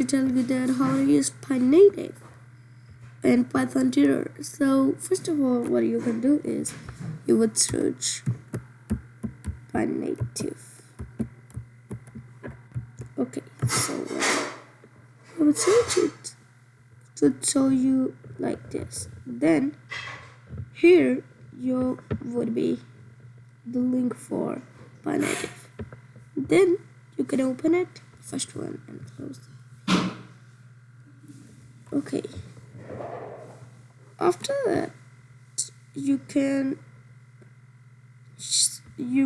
to tell you that how to use pynative and Python tutor. So first of all, what you can do is you would search pynative. Okay, so I would search it to show you like this. Then here you would be the link for pynative. Then you can open it, first one, and close it. Okay. After that, you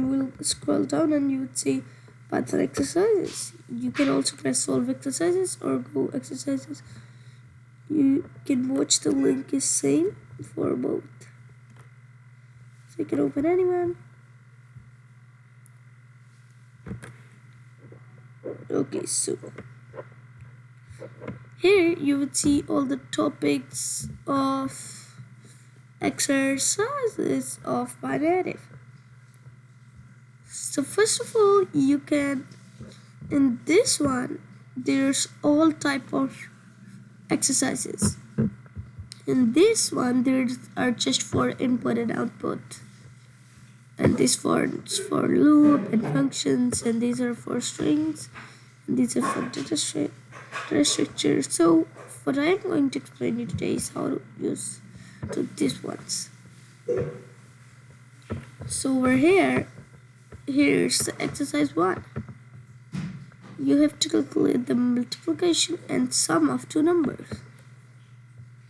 will scroll down and you would see Python exercises. You can also press solve exercises or go exercises. You can watch, the link is same for both. So you can open anyone. Okay, so here you would see all the topics of exercises of pynative. So first of all, you can, in this one, there's all type of exercises. In this one, there are just for input and output, and this for loop and functions, and these are for strings, and these are for data structure. So what I'm going to explain you today is how to use these ones. So over here, here's the exercise 1. You have to calculate the multiplication and sum of two numbers.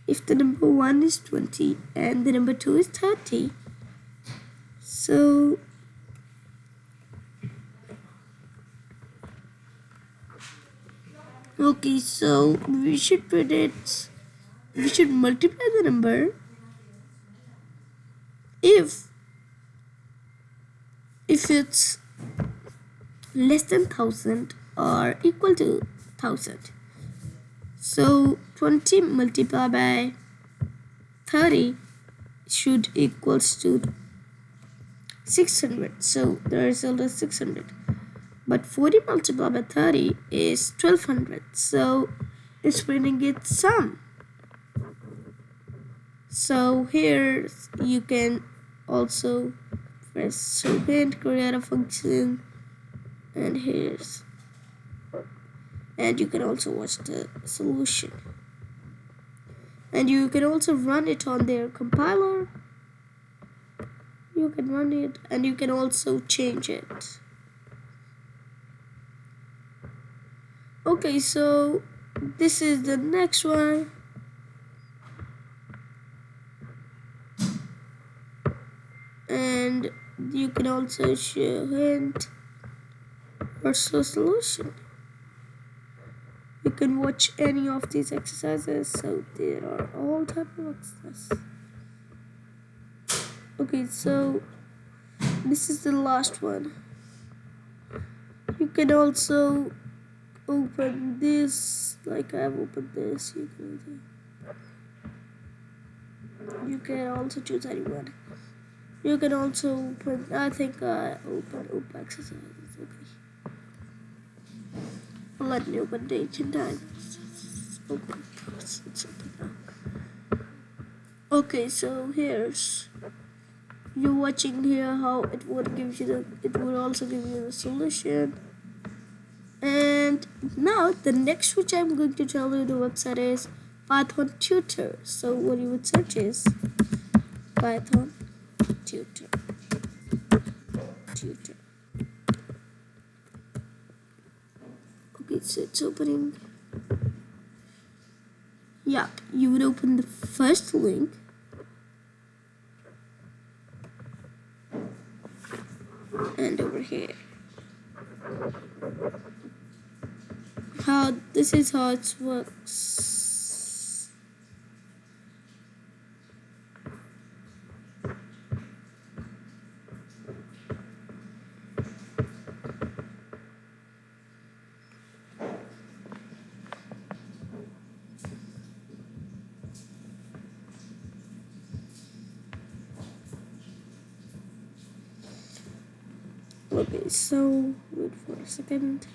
If the number 1 is 20 and the number 2 is 30, so okay, so we should multiply the number if it's less than 1000 or equal to 1000. So 20 multiplied by 30 should equals to 600. So the result is 600. But 40 multiplied by 30 is 1200. So it's bringing its sum. So here you can also press show hint, create a function, and you can also watch the solution. And you can also run it on their compiler. You can run it and you can also change it. Okay, so this is the next one. And you can also show hint or show solution. You can watch any of these exercises, so there are all type of exercises. Okay, so this is the last one. You can also open this, like I've opened this. You can also choose anyone. You can also open, I think I open exercises. Okay. Let me open date and time. It's open now. Okay, so here's you watching here how it would give you it would also give you the solution. And now the next which I'm going to tell you the website is Python tutor. So what you would search is Python tutor. Okay, so it's opening. Yeah, you would open the first link. And over here. This is how it works. Okay, so wait for a second.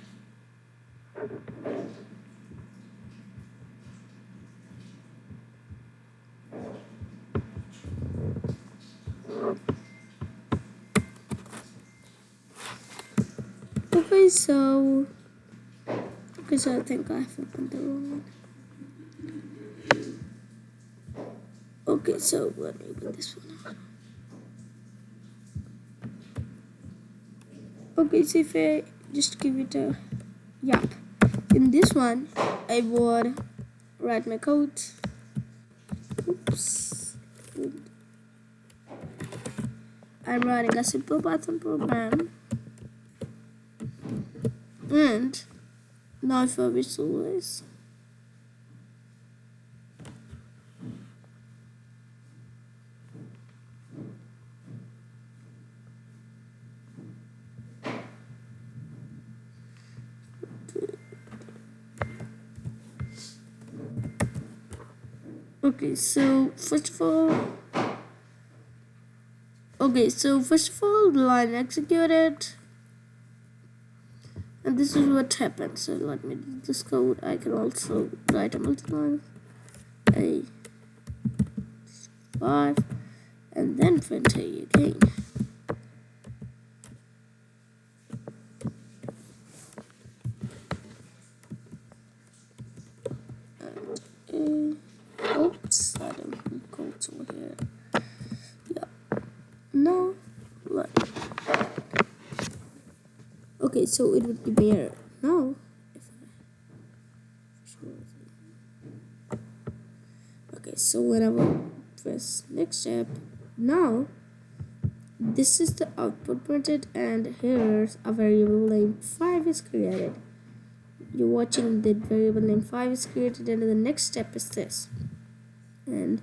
so I think I have opened the wrong one. Okay, so let me open this one. Okay, so if I just give it a in this one I would write my code. Oops. I'm writing a simple Python program, and now if I visualize, okay, so first of all, the line executed, and this is what happened. So let me do this code. I can also write a multiplier, a 5, and then print a again. Oops, I don't have codes over here. Yeah. No. Look. Okay, so it would give me error. No. Okay, so when I will press next step, now this is the output printed, and here's a variable named 5 is created. You're watching the variable named 5 is created, and the next step is this, and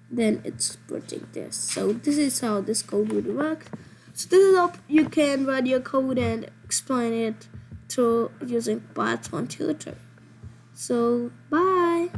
then it's printing this. So this is how this code would work. So this is how you can write your code and explain it through using Python tutor. So bye.